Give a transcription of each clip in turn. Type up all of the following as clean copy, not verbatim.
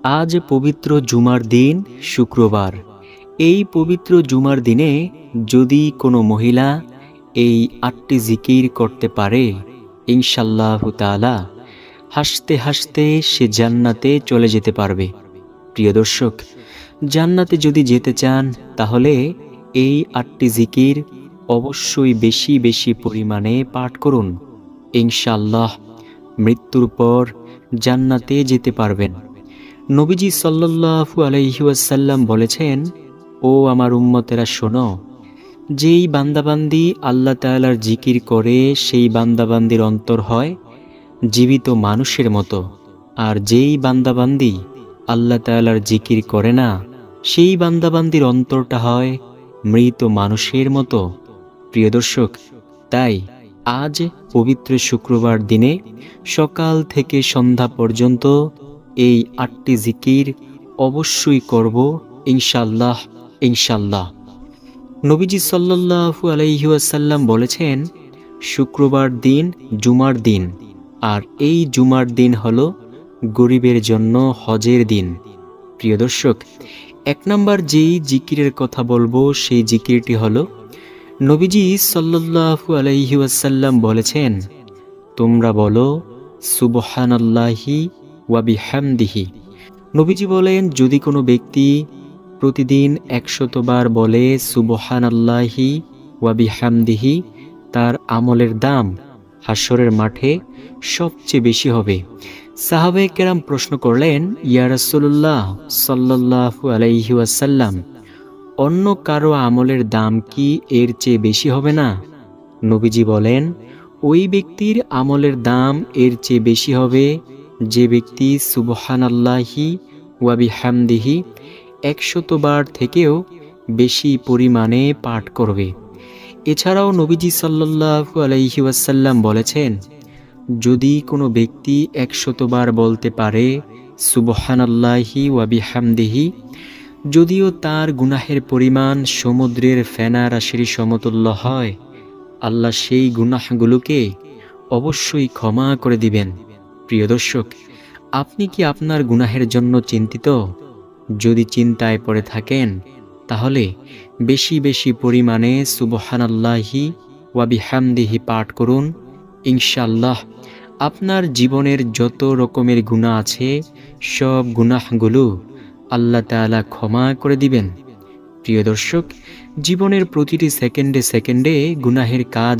আজ পবিত্র জুমার দিন, শুক্রবার। এই পবিত্র জুমার দিনে যদি কোনো মহিলা এই 8টি জিকির করতে পারে, ইনশাআল্লাহু তাআলা হাসতে হাসতে সে জান্নাতে চলে যেতে পারবে। প্রিয় দর্শক, জান্নাতে যদি যেতে চান তাহলে এই 8টি জিকির অবশ্যই বেশি বেশি পরিমাণে পাঠ করুন। ইনশাআল্লাহ মৃত্যুর পর জান্নাতে যেতে পারবেন। নবীজি সাল্লাল্লাহু আলাইহি ওয়াসাল্লাম বলেছেন, ও আমার উম্মতেরা শোনো, যেই বান্দাবান্দি আল্লাহ তাআলার জিকির করে সেই বান্দাবান্দির অন্তর হয় জীবিত মানুষের মতো, আর যেই বান্দাবান্দি আল্লাহ তাআলার জিকির করে না সেই বান্দাবান্দির অন্তরটা হয় মৃত মানুষের মতো। প্রিয় দর্শক, তাই আজ পবিত্র শুক্রবার দিনে সকাল থেকে সন্ধ্যা পর্যন্ত এই 8টি জিকির অবশ্যই করব ইনশাআল্লাহ। ইনশাআল্লাহ নবীজি সাল্লাল্লাহু আলাইহি ওয়াসাল্লাম বলেছেন, শুক্রবার দিন জুমার দিন, আর এই জুমার দিন হলো গরিবের জন্য হজের দিন। প্রিয় দর্শক, 1 নম্বর যেই জিকিরের কথা বলবো সেই জিকিরটি হলো, নবীজি সাল্লাল্লাহু আলাইহি ওয়াসাল্লাম বলেছেন, তোমরা বলো সুবহানাল্লাহি ওয়া বিহামদিহি। নবীজি বলেন, যদি কোনো ব্যক্তি প্রতিদিন 100 বার বলে সুবহানাল্লাহি ওয়া বিহামদিহি, তার আমলের দাম হাশরের মাঠে সবচেয়ে বেশি হবে। সাহাবায়ে কেরাম প্রশ্ন করলেন, ইয়া রাসূলুল্লাহ সাল্লাল্লাহু আলাইহি ওয়াসাল্লাম, অন্য কারো আমলের দাম কি এর চেয়ে বেশি হবে না? নবীজি বলেন, ওই ব্যক্তির আমলের দাম এর চেয়ে বেশি হবে যে ব্যক্তি সুবহানাল্লাহি ওয়া বিহামদিহি 100 বার থেকেও বেশি পরিমাণে পাঠ করবে। এছাড়াও নবীজি সাল্লাল্লাহু আলাইহি ওয়াসাল্লাম বলেছেন, যদি কোনো ব্যক্তি 100 বার বলতে পারে সুবহানাল্লাহি ওয়া বিহামদিহি, যদিও তার গুনাহের পরিমাণ সমুদ্রের ফেনা রাশির সমতুল্য হয়, আল্লাহ সেই গুনাহগুলোকে অবশ্যই ক্ষমা করে দিবেন। প্রিয় দর্শক, আপনি কি আপনার গুনাহের জন্য চিন্তিত? যদি চিন্তায় পড়ে থাকেন তাহলে বেশি বেশি পরিমাণে সুবহানাল্লাহি ওয়া বিহামদিহি পাঠ করুন। ইনশাআল্লাহ আপনার জীবনের যত রকমের গুনাহ আছে সব গুনাহগুলো আল্লাহ তাআলা ক্ষমা করে দিবেন। প্রিয় দর্শক, জীবনের প্রতিটি সেকেন্ডে সেকেন্ডে গুনাহের কাজ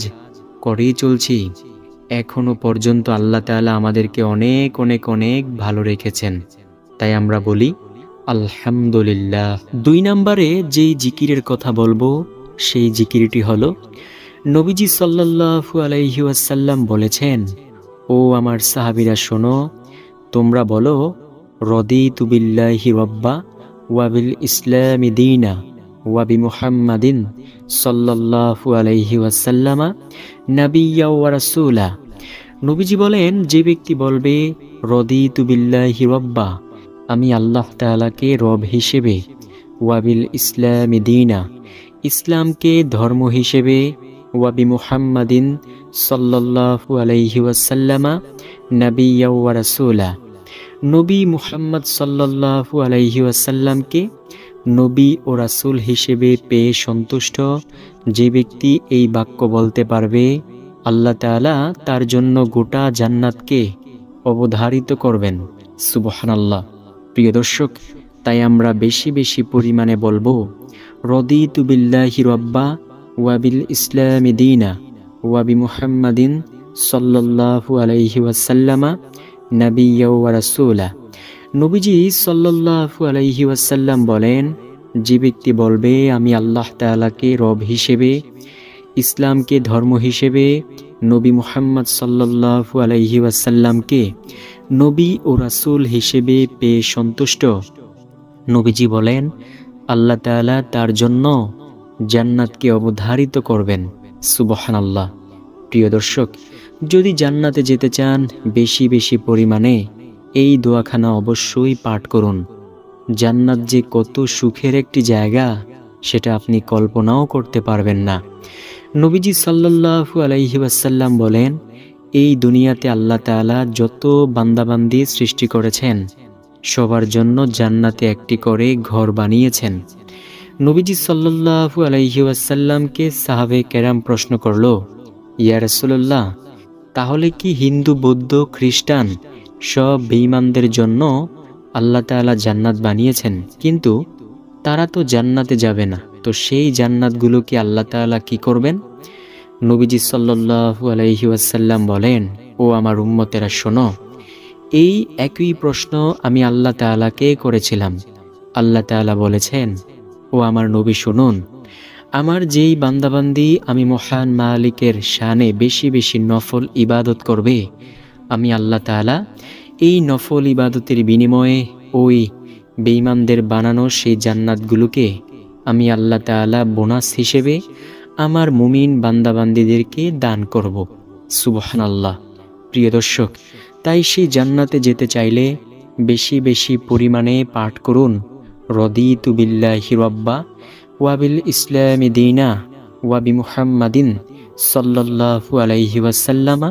করেই চলছি। এখনো পর্যন্ত আল্লাহ তাআলা আমাদেরকে অনেক অনেক অনেক ভালো রেখেছেন, তাই আমরা বলি আলহামদুলিল্লাহ। 2 নম্বরে যেই জিকিরের কথা বলবো সেই জিকিরটি হলো, নবীজি সাল্লাল্লাহু আলাইহি ওয়াসাল্লাম বলেছেন, ও আমার সাহাবীরা শোনো, তোমরা বলো রদিতু বিল্লাহি রাব্বা ওয়া বিল ইসলামি দীনা ওয়া বিমুহাম্মাদিন সাল্লাল্লাহু আলাইহি ওয়াসাল্লামা নাবিয়্যা ওয়া রাসূলা। নবীজি বলেন, যে ব্যক্তি বলবে রদিতু বিল্লাহি রাব্বা, আমি আল্লাহ তাআলাকে রব হিসেবে, ওয়া বিল ইসলামি দীনা, ইসলামকে ধর্ম হিসেবে, ওয়া বিমুহাম্মাদিন সাল্লাল্লাহু আলাইহি ওয়াসাল্লামা নাবিয়্যা ওয়া রাসূলা, নবী মুহাম্মদ সাল্লাল্লাহু আলাইহি ওয়াসাল্লামকে নবী ও রাসূল হিসেবে পেয়ে সন্তুষ্ট যে ব্যক্তি এই বাক্য বলতে পারবে, আল্লাহ তাআলা তার জন্য গোটা জান্নাতকে অবধারিত করবেন। সুবহানাল্লাহ। প্রিয় দর্শক, তাই আমরা বেশি বেশি পরিমাণে বলবো রদিতু বিল্লাহি রাব্বা ওয়া বিল ইসলামি দীনা ওয়া বিমুহাম্মাদিন সাল্লাল্লাহু আলাইহি ওয়াসাল্লামা নাবিয়্যা ওয়া রাসূলা। নবীজি সাল্লাল্লাহু আলাইহি ওয়াসাল্লাম বলেন, যে ব্যক্তি বলবে আমি আল্লাহ তাআলাকে রব হিসেবে, ইসলামকে ধর্ম হিসেবে, নবী মুহাম্মদ সাল্লাল্লাহু আলাইহি ওয়াসাল্লামকে নবী ও রাসূল হিসেবে পেয়ে সন্তুষ্ট, নবীজি বলেন আল্লাহ তাআলা তার জন্য জান্নাতকে অবধারিত করবেন। সুবহানাল্লাহ। প্রিয় দর্শক, যদি জান্নাতে যেতে চান বেশি বেশি পরিমাণে এই দোয়াখানা অবশ্যই পাঠ করুন। জান্নাত যে কত সুখের একটি জায়গা সেটা আপনি কল্পনাও করতে পারবেন না। নবীজি সাল্লাল্লাহু আলাইহি ওয়াসাল্লাম বলেন, এই দুনিয়াতে আল্লাহ তাআলা যত বান্দাবান্দি সৃষ্টি করেছেন সবার জন্য জান্নাতে একটি করে ঘর বানিয়েছেন। নবীজি সাল্লাল্লাহু আলাইহি ওয়াসাল্লামকে সাহাবে কেরাম প্রশ্ন করল, ইয়া রাসূলুল্লাহ, তাহলে কি হিন্দু, বৌদ্ধ, খ্রিস্টান সব বেঈমানদের জন্য আল্লাহ তাআলা জান্নাত বানিয়েছেন, কিন্তু তারা তো জান্নাতে যাবে না, তো সেই জান্নাতগুলো কি আল্লাহ তাআলা কি করবেন? নবীজি সাল্লাল্লাহু আলাইহি ওয়াসাল্লাম বলেন, ও আমার উম্মতেরা শোনো, এই একই প্রশ্ন আমি আল্লাহ তাআলাকে করেছিলাম। আল্লাহ তাআলা বলেছেন, ও আমার নবী শুনুন, আমার যেই বান্দাবান্দি আমি মহান মালিকের শানে বেশি বেশি নফল ইবাদত করবে, আমি আল্লাহ তাআলা এই নফল ইবাদতের বিনিময়ে ওই বেঈমানদের বানানো সেই জান্নাতগুলোকে আমি আল্লাহ তাআলা বোনাস হিসেবে আমার মুমিন বান্দাবান্দিদেরকে দান করব। সুবহানাল্লাহ। প্রিয় দর্শক, তাই সেই জান্নাতে যেতে চাইলে বেশি বেশি পরিমাণে পাঠ করুন, রদিতু বিল্লাহি রাব্বা ওয়া বিল ইসলামি দীনা ওয়া বিমুহাম্মাদিন সাল্লাল্লাহু আলাইহি ওয়াসাল্লাম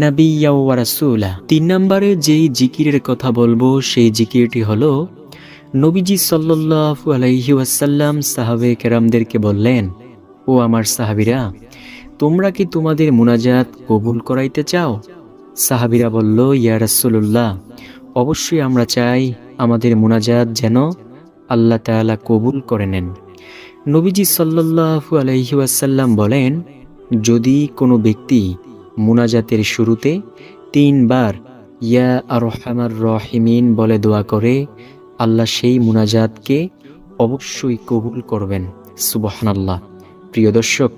নাবিয়্যা ওয়া রাসূলা। 3 নম্বরে যেই জিকিরের কথা বলবো সেই জিকিরটি হলো, নবীজি সাল্লাল্লাহু আলাইহি ওয়াসাল্লাম সাহাবে কেরামদেরকে বললেন, ও আমার সাহাবীরা, তোমরা কি তোমাদের মুনাজাত কবুল করাইতে চাও? সাহাবীরা বলল, ইয়া রাসূলুল্লাহ, অবশ্যই আমরা চাই আমাদের মুনাজাত যেন আল্লাহ তাআলা কবুল করে নেন। নবীজি সাল্লাল্লাহু আলাইহি ওয়াসাল্লাম বলেন, যদি কোনো ব্যক্তি মুনাজাতের শুরুতে 3 বার ইয়া আরহামার রহিমিন বলে দোয়া করে, আল্লাহ সেই মুনাজাতকে অবশ্যই কবুল করবেন। সুবহানাল্লাহ। প্রিয় দর্শক,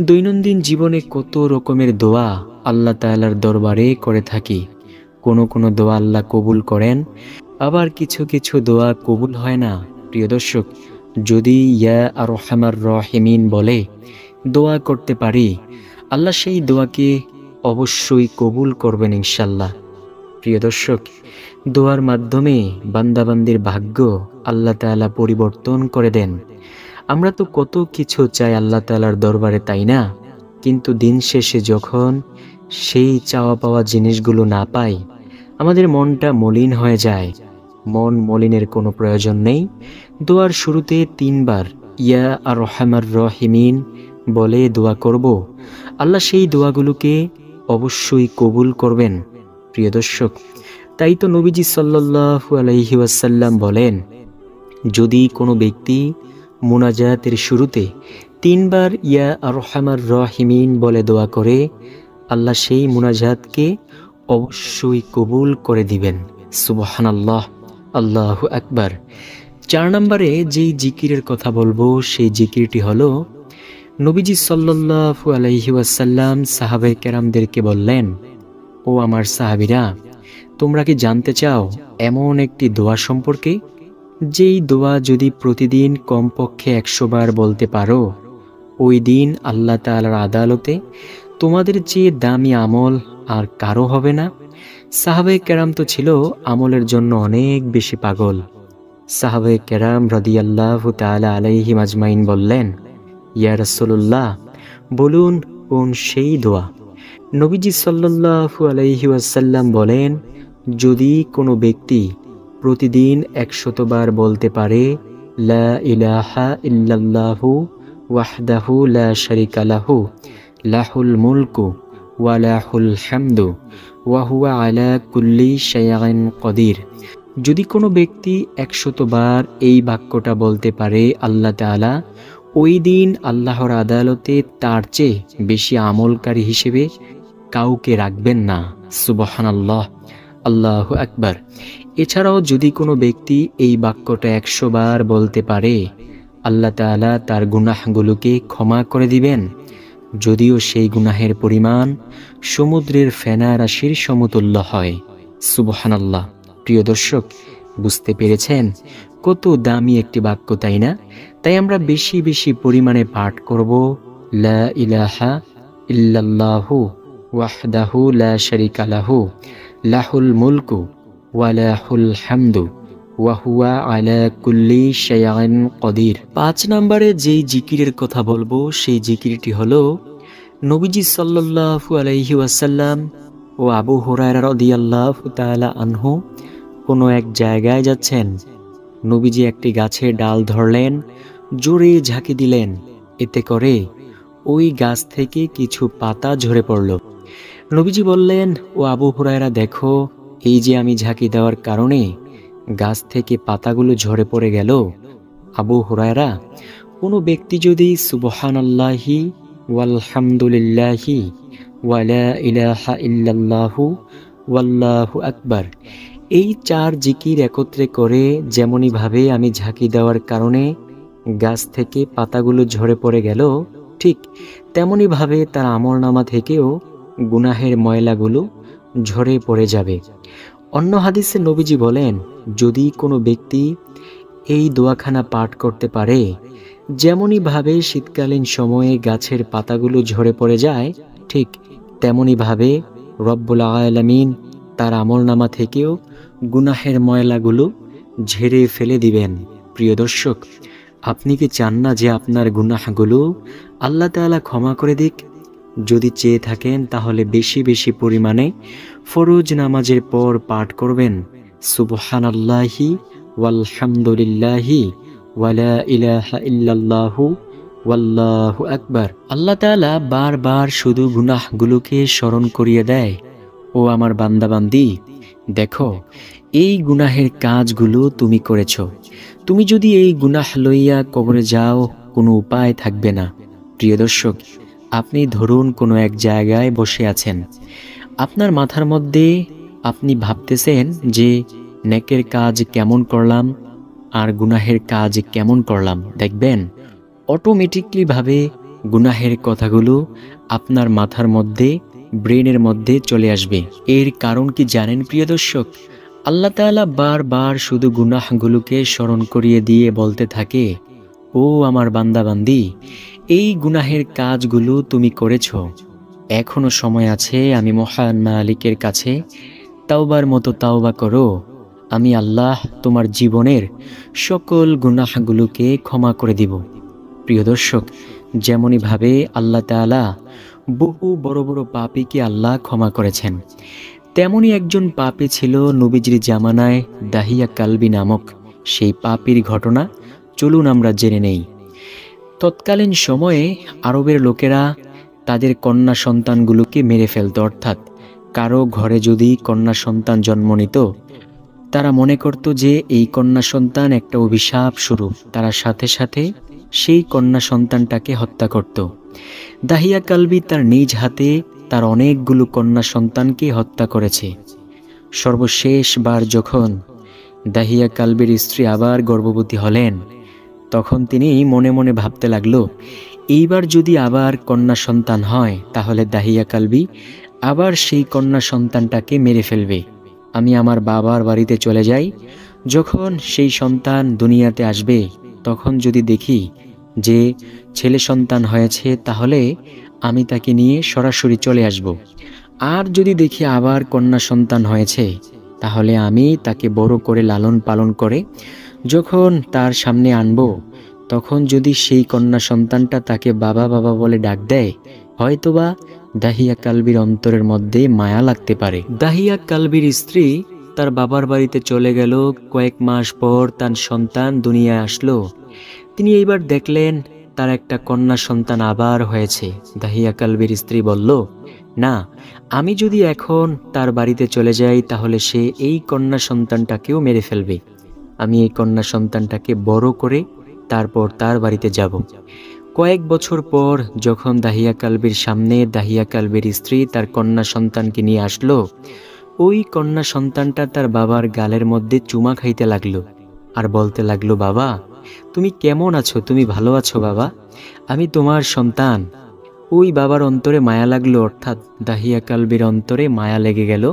দৈনন্দিন জীবনে কত রকমের দোয়া আল্লাহ তাআলার দরবারে করে থাকি। কোনো কোনো দোয়া আল্লাহ কবুল করেন, আবার কিছু কিছু দোয়া কবুল হয় না। প্রিয় দর্শক, যদি ইয়া আরহামার রহিমিন বলে দোয়া করতে পারি, আল্লাহ সেই দোয়াকে অবশ্যই কবুল করবেন ইনশাল্লাহ। প্রিয় দর্শক, দোয়ার মাধ্যমে বান্দাবান্দির ভাগ্য আল্লাহ তাআলা পরিবর্তন করে দেন। আমরা তো কত কিছু চাই আল্লাহ তাআলার দরবারে, তাই না? কিন্তু দিন শেষে যখন সেই চাওয়া পাওয়া জিনিসগুলো না পাই, আমাদের মনটা মলিন হয়ে যায়। মন মলিনের কোনো প্রয়োজন নেই। দোয়ার শুরুতে 3 বার ইয়া আরহামার রহিমিন বলে দোয়া করব, আল্লাহ সেই দোয়াগুলোকে অবশ্যই কবুল করবেন। প্রিয় দর্শক, তাই তো নবীজি সাল্লাল্লাহু আলাইহি ওয়াসাল্লাম বলেন, যদি কোনো ব্যক্তি মুনাজাতের শুরুতে 3 বার ইয়া আরহামার রহিমিন বলে দোয়া করে, আল্লাহ সেই মুনাজাতকে অবশ্যই কবুল করে দিবেন। সুবহানাল্লাহ, আল্লাহু আকবার। 4 নম্বরে যেই জিকিরের কথা বলবো সেই জিকিরটি হলো, নবীজি সাল্লাল্লাহু আলাইহি ওয়াসাল্লাম সাহাবে কেরামদেরকে বললেন, ও আমার সাহাবীরা, তোমরা কি জানতে চাও এমন একটি দোয়া সম্পর্কে, যেই দোয়া যদি প্রতিদিন কমপক্ষে 100 বার বলতে পারো, ওই দিন আল্লাহ তাআলার আদালতে তোমাদের চেয়ে দামি আমল আর কারো হবে না। সাহাবে কেরাম তো ছিল আমলের জন্য অনেক বেশি পাগল। সাহাবে কেরাম রাদিয়াল্লাহু তাআলা আলাইহিম আজমাইন বললেন, ইয়া রাসূলুল্লাহ, বলুন কোন সেই দোয়া? নবীজি সাল্লাল্লাহু আলাইহি ওয়াসাল্লাম বলেন, যদি কোনো ব্যক্তি প্রতিদিন 100 বার বলতে পারে, লা ইলাহা ইল্লাল্লাহু ওয়াহদাহু লা শারীকা লাহু লাহুল মুলকু ওয়া লাহুল হামদু ওয়া হুয়া আলা কুল্লি শাইইন কদির। যদি কোনো ব্যক্তি 100 বার এই বাক্যটা বলতে পারে, আল্লাহ তাআলা ওই দিন আল্লাহর আদালতে তার চেয়ে বেশি আমলকারী হিসেবে কাউকে রাখবেন না। সুবহানাল্লাহ, আল্লাহু আকবার। এছাড়াও যদি কোনো ব্যক্তি এই বাক্যটা 100 বার বলতে পারে, আল্লাহ তাআলা তার গুনাহগুলোকে ক্ষমা করে দিবেন, যদিও সেই গুনাহের পরিমাণ সমুদ্রের ফেনা রাশির সমতুল্য হয়। সুবহানাল্লাহ। প্রিয় দর্শক, বুঝতে পেরেছেন কত দামি একটি বাক্য, তাই না? তাই আমরা বেশি বেশি পরিমাণে পাঠ করব, লা ইলাহা ইল্লাল্লাহু ওয়াহদাহু লা শারীকা লাহু লাহুল মুলকু ওয়া লাহুল হামদু ওয়া হুয়া আলা কুল্লি শাইইন কদির। 5 নম্বরে যেই জিকিরের কথা বলবো সেই জিকিরটি হলো, নবীজি সাল্লাল্লাহু আলাইহি ওয়াসাল্লাম ও আবু হুরায়রা রাদিয়াল্লাহু তাআলা আনহু কোনো এক জায়গায় যাচ্ছেন, নবীজি একটি গাছের ডাল ধরলেন, জোরে ঝাঁকি দিলেন, এতে করে ওই গাছ থেকে কিছু পাতা ঝরে পড়ল। নবীজি বললেন, ও আবু হুরায়রা, দেখো, এই যে আমি ঝাঁকি দেওয়ার কারণে গাছ থেকে পাতাগুলো ঝরে পড়ে গেল। আবু হুরায়রা, কোনো ব্যক্তি যদি সুবহানাল্লাহি ওয়ালহামদুলিল্লাহি ওয়ালা ইলাহা ইল্লাল্লাহু ওয়াল্লাহু আকবার এই 4 জিকির একত্রে করে, যেমনইভাবে আমি ঝাঁকি দেওয়ার কারণে গাছ থেকে পাতাগুলো ঝরে পড়ে গেল, ঠিক তেমনইভাবে তার আমলনামা থেকেও গুনাহের ময়লাগুলো ঝরে পড়ে যাবে। অন্য হাদিসে নবীজি বলেন, যদি কোনো ব্যক্তি এই দোয়াখানা পাঠ করতে পারে, যেমনইভাবে শীতকালীন সময়ে গাছের পাতাগুলো ঝরে পড়ে যায়, ঠিক তেমনইভাবে রব্বুল আলামিন তার আমলনামা থেকেও গুনাহের ময়লাগুলো ঝেড়ে ফেলে দিবেন। প্রিয় দর্শক, আপনি কি চান না যে আপনার গুনাহগুলো আল্লাহ তাআলা ক্ষমা করে দিক? যদি চেয়ে থাকেন তাহলে বেশি বেশি পরিমাণে ফরজ নামাজের পর পাঠ করবেন সুবহানাল্লাহি ওয়ালহামদুলিল্লাহি ওয়ালা ইলাহা ইল্লাল্লাহু ওয়াল্লাহু আকবার। আল্লাহ তাআলা বারবার শুধু গুনাহগুলোকে স্মরণ করিয়ে দেয়, ও আমার বান্দাবান্দি, দেখো, এই গুনাহের কাজগুলো তুমি করেছ। তুমি যদি এই গুনাহ লইয়া কবরে যাও, কোনো উপায় থাকবে না। প্রিয় দর্শক, আপনি ধরুন কোনো এক জায়গায় বসে আছেন, আপনার মাথার মধ্যে আপনি ভাবতেছেন যে নেকের কাজ কেমন করলাম আর গুনাহের কাজ কেমন করলাম। দেখবেন অটোমেটিকলি ভাবে গুনাহের কথাগুলো আপনার মাথার মধ্যে, ব্রেনের মধ্যে চলে আসবে। এর কারণ কি জানেন প্রিয় দর্শক? আল্লাহ তাআলা বারবার শুধু গুনাহগুলোকে স্মরণ করিয়ে দিয়ে বলতে থাকে, ও আমার বান্দাবান্দি, এই গুনাহের কাজগুলো তুমি করেছ, এখনো সময় আছে, আমি মহান মালিকের কাছে তাওবার মতো তাওবা করো, আমি আল্লাহ তোমার জীবনের সকল গুনাহগুলোকে ক্ষমা করে দিব। প্রিয় দর্শক, যেমনইভাবে আল্লাহ তাআলা বহু বড় বড় পাপীকে আল্লাহ ক্ষমা করেছেন, তেমনি একজন পাপী ছিল নবীজির জামানায়, দাহিয়া কালবি নামক সেই পাপীর ঘটনা চলুন আমরা জেনে নেই। তৎকালীন সময়ে আরবের লোকেরা তাদের কন্যা সন্তানগুলোকে মেরে ফেলত, অর্থাৎ কারো ঘরে যদি কন্যা সন্তান জন্ম নিত, তারা মনে করত যে এই কন্যা সন্তান একটা অভিশাপ স্বরূপ, তারা সাথে সাথে সেই কন্যা সন্তানটাকে হত্যা করত। দাহিয়া কালবি তার নিজ হাতে তার অনেকগুলো কন্যা সন্তানকে হত্যা করেছে। সর্বশেষবার যখন দাহিয়া কালবির স্ত্রী আবার গর্ভবতী হলেন, তখন তিনি মনে মনে ভাবতে লাগলো, এইবার যদি আবার কন্যা সন্তান হয় তাহলে দাহিয়া কালবি আবার সেই কন্যা সন্তানটাকে মেরে ফেলবে। আমি আমার বাবার বাড়িতে চলে যাই, যখন সেই সন্তান দুনিয়াতে আসবে তখন যদি দেখি যে ছেলে সন্তান হয়েছে, তাহলে আমি তাকে নিয়ে সরাসরি চলে আসব। আর যদি দেখি আবার কন্যা সন্তান হয়েছে, তাহলে আমি তাকে বড় করে লালন পালন করে যখন তার সামনে আনব, তখন যদি সেই কন্যা সন্তানটা তাকে বাবা বাবা বলে ডাক দেয়, হয়তোবা দাহিয়া কালবির অন্তরের মধ্যে মায়া লাগতে পারে। দাহিয়া কালবির স্ত্রী তার বাবার বাড়িতে চলে গেল। কয়েক মাস পর তার সন্তান দুনিয়ায় আসলো। তিনি এইবার দেখলেন তার একটা কন্যা সন্তান আবার হয়েছে। দাহিয়া কালবির স্ত্রী বলল, না, আমি যদি এখন তার বাড়িতে চলে যাই তাহলে সে এই কন্যা সন্তানটাকেও মেরে ফেলবে। আমি এই কন্যা সন্তানটাকে বড় করে তারপর তার বাড়িতে যাব। কয়েক বছর পর যখন দাহিয়া কালবির সামনে দাহিয়া কালবির স্ত্রী তার কন্যা সন্তানকে নিয়ে আসলো, ওই কন্যা সন্তানটা তার বাবার গালের মধ্যে চুমা খাইতে লাগলো আর বলতে লাগলো, বাবা তুমি কেমন আছো, তুমি ভালো আছো বাবা, আমি তোমার সন্তান। ওই বাবার অন্তরে মায়া লাগলো, অর্থাৎ দাহিয়া কালবির অন্তরে মায়া লেগে গেল।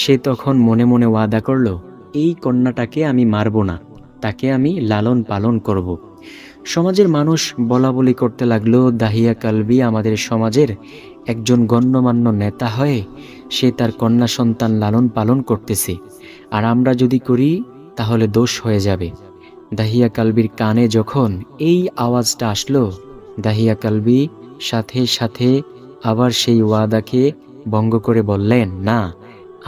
সে তখন মনে মনে ওয়াদা করলো, এই কন্যাটাকে আমি মারব না, তাকে আমি লালন পালন করব। সমাজের মানুষ বলা বলি করতে লাগলো, দাহিয়া কালবি আমাদের সমাজের একজন গণ্যমান্য নেতা হয়ে সে তার কন্যা সন্তান লালন পালন করতেছে, আর আমরা যদি করি তাহলে দোষ হয়ে যাবে। দাহিয়া কালবির কানে যখন এই আওয়াজটা আসলো, দাহিয়া কালবি সাথে সাথে আবার সেই ওয়াদাকে ভঙ্গ করে বললেন, না,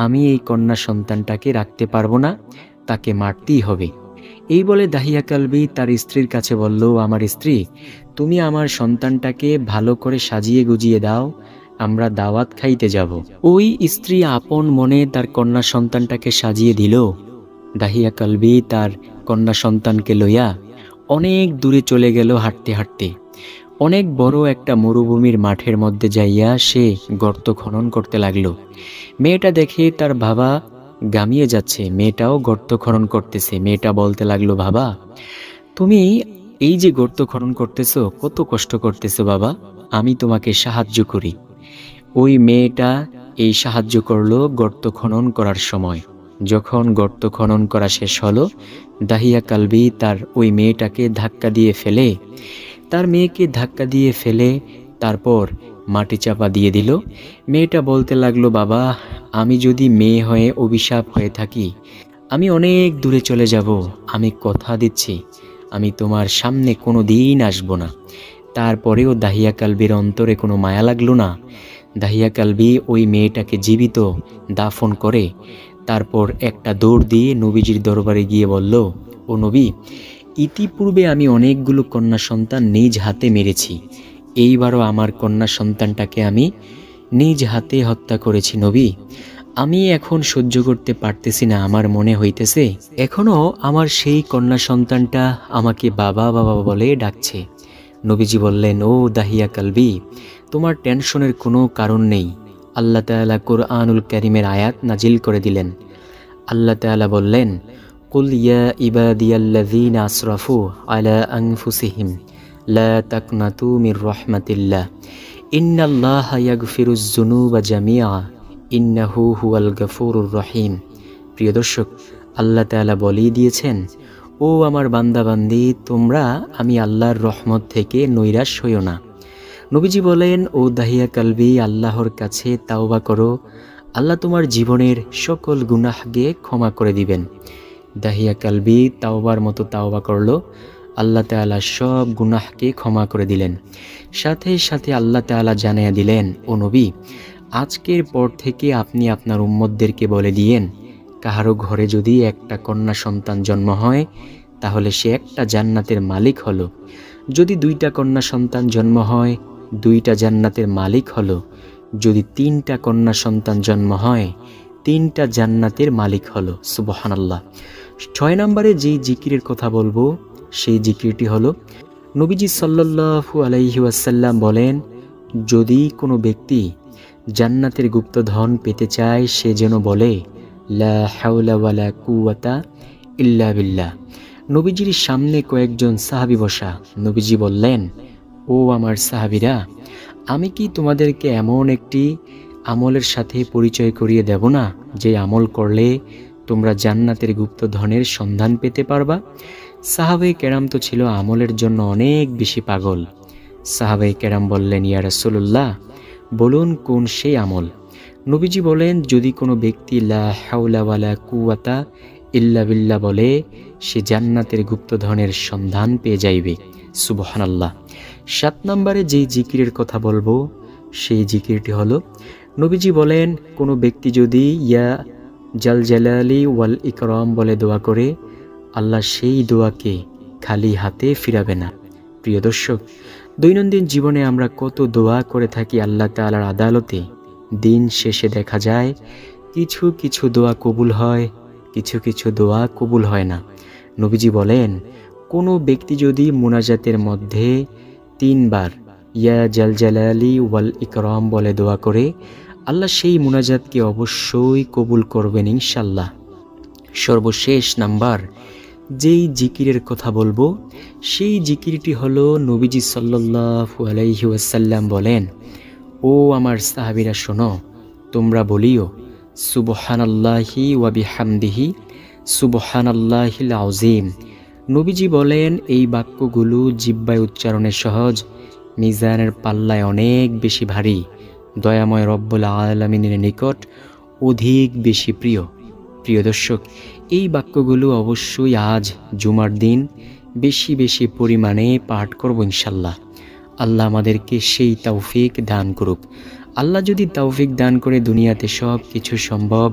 আমি এই কন্যা সন্তানটাকে রাখতে পারবো না, তাকে মারতেই হবে। এই বলে দাহিয়া কালবি তার স্ত্রীর কাছে বলল, আমার স্ত্রী, তুমি আমার সন্তানটাকে ভালো করে সাজিয়ে গুজিয়ে দাও, আমরা দাওয়াত খাইতে যাব। ওই স্ত্রী আপন মনে তার কন্যা সন্তানটাকে সাজিয়ে দিল। দাহিয়া কালবি তার কন্যা সন্তানকে লইয়া অনেক দূরে চলে গেল হাঁটতে হাঁটতে। অনেক বড় একটা মরুভূমির মাঠের মধ্যে যাইয়া সে গর্ত খনন করতে লাগলো। মেয়েটা দেখে তার বাবা গামিয়ে যাচ্ছে, মেয়েটাও গর্ত খনন করতেছে। মেয়েটা বলতে লাগলো, বাবা, তুমি এই যে গর্ত খনন করতেছো, কত কষ্ট করতেছো বাবা, আমি তোমাকে সাহায্য করি। ওই মেয়েটা এই সাহায্য করলো গর্ত খনন করার সময়। যখন গর্ত খনন করা শেষ হলো, দাহিয়া কালবি তার ওই মেয়েটাকে ধাক্কা দিয়ে ফেলে, তার মেয়েকে ধাক্কা দিয়ে ফেলে তারপর মাটি চাপা দিয়ে দিল। মেয়েটা বলতে লাগলো, বাবা, আমি যদি মেয়ে হয়ে অভিশাপ হয়ে থাকি, আমি অনেক দূরে চলে যাব, আমি কথা দিচ্ছি, আমি তোমার সামনে কোনো দিন আসবো না। তারপরেও দাহিয়া কালবির অন্তরে কোনো মায়া লাগলো না। দাহিয়া কালবি ওই মেয়েটাকে জীবিত দাফন করে তারপর একটা দৌড় দিয়ে নবীজির দরবারে গিয়ে বলল, ও নবী, ইতিপূর্বে আমি অনেকগুলো কন্যা সন্তান নিজ হাতে মেরেছি, এইবারও আমার কন্যা সন্তানটাকে আমি নিজ হাতে হত্যা করেছি নবী। আমি এখন সহ্য করতে পারতেছি না, আমার মনে হইতেছে এখনো আমার সেই কন্যা সন্তানটা আমাকে বাবা বাবা বলে ডাকছে। নবীজি বললেন, ও দাহিয়া কালবি, তোমার টেনশনের কোনো কারণ নেই। আল্লাহ তাআলা কুরআনুল কারীমের আয়াত নাজিল করে দিলেন। আল্লাহ তাআলা বললেন, কুল ইয়া ইবাদিয়াল্লাযীনা আসরাফু আলা আনফুসিহিম লা তাকনাতু মির রাহমাতিল্লাহ ইন্নাল্লাহা ইয়াগফিরুয যুনুবা জামিআ ইন্নাহু হুয়াল গফুরুর রহিম। প্রিয় দর্শক, আল্লাহ তাআলা বলেই দিয়েছেন, ও আমার বান্দাবান্দি, তোমরা আমি আল্লাহর রহমত থেকে নৈরাশ হইও না। নবীজি বলেন, ও দাহিয়া কালবি, আল্লাহর কাছে তাওবা করো, আল্লাহ তোমার জীবনের সকল গুনাহকে ক্ষমা করে দিবেন। দাহিয়া কালবি তাওবার মতো তাওবা করলো, আল্লাহ তাআলা সব গুনাহকে ক্ষমা করে দিলেন। সাথে সাথে আল্লাহ তাআলা জানিয়ে দিলেন, ও নবী, আজকের পর থেকে আপনি আপনার উম্মতদেরকে বলে দিয়েন, কাহারও ঘরে যদি একটা কন্যা সন্তান জন্ম হয়, তাহলে সে একটা জান্নাতের মালিক হলো। যদি দুইটা কন্যা সন্তান জন্ম হয়, দুইটা জান্নাতের মালিক হলো। যদি তিনটা কন্যা সন্তান জন্ম হয়, তিনটা জান্নাতের মালিক হলো। সুবহানাল্লাহ। 6 নম্বরে যেই জিকিরের কথা বলবো, সেই জিকিরটি হলো, নবীজি সাল্লাল্লাহু আলাইহি ওয়াসাল্লাম বলেন, যদি কোনো ব্যক্তি জান্নাতের গুপ্তধন পেতে চায়, সে যেন বলে, লা হাওলা ওয়ালা কুওয়াতা ইল্লা বিল্লাহ। নবীজির সামনে কয়েকজন সাহাবী বসা। নবীজি বললেন, ও আমার সাহাবীরা, আমি কি তোমাদেরকে এমন একটি আমলের সাথে পরিচয় করিয়ে দেব না, যে আমল করলে তোমরা জান্নাতের গুপ্তধনের সন্ধান পেতে পারবা? সাহাবায়ে কেরাম তো ছিল আমলের জন্য অনেক বেশি পাগল। সাহাবায়ে কেরাম বললেন, ইয়া রাসূলুল্লাহ, বলুন কোন সেই আমল? নবীজি বলেন, যদি কোনো ব্যক্তি লা হাওলা ওয়ালা কুওয়াতা ইল্লা বিল্লাহ বলে, সে জান্নাতের গুপ্তধনের সন্ধান পেয়ে যাইবে। সুবহানাল্লাহ। 7 নম্বরে যেই জিকিরের কথা বলবো, সেই জিকিরটি হলো, নবীজি বলেন, কোনো ব্যক্তি যদি ইয়া জাল জালালি ওয়াল ইকরাম বলে দোয়া করে, আল্লাহ সেই দোয়াকে খালি হাতে ফিরাবে না। প্রিয় দর্শক, দৈনন্দিন জীবনে আমরা কত দোয়া করে থাকি আল্লাহ তাআলার আদালতে। দিন শেষে দেখা যায় কিছু কিছু দোয়া কবুল হয়, কিছু কিছু দোয়া কবুল হয় না। নবীজি বলেন, কোনো ব্যক্তি যদি মুনাজাতের মধ্যে 3 বার ইয়া জাল জালালি ওয়াল ইকরাম বলে দোয়া করে, আল্লাহ সেই মুনাজাতকে অবশ্যই কবুল করবেন ইনশাল্লাহ। সর্বশেষ নাম্বার যেই জিকিরের কথা বলবো, সেই জিকিরটি হলো, নবীজি সাল্লাল্লাহু আলাইহি ওয়াসাল্লাম বলেন, ও আমার সাহাবীরা শোনো, তোমরা বলিও, সুবহানাল্লাহি ওয়া বিহামদিহি সুবহানাল্লাহিল আযীম। নবীজি বলেন, এই বাক্যগুলো জিহ্বায় উচ্চারণে সহজ, মিজানের পাল্লায় অনেক বেশি ভারী, দয়াময় রব্বুল আলামিনের নিকট অধিক বেশি প্রিয়। প্রিয় দর্শক, এই বাক্যগুলো অবশ্যই আজ জুমার দিন বেশি বেশি পরিমাণে পাঠ করব ইনশাল্লাহ। আল্লাহ আমাদেরকে সেই তৌফিক দান করুক। আল্লাহ যদি তৌফিক দান করে, দুনিয়াতে সব কিছু সম্ভব।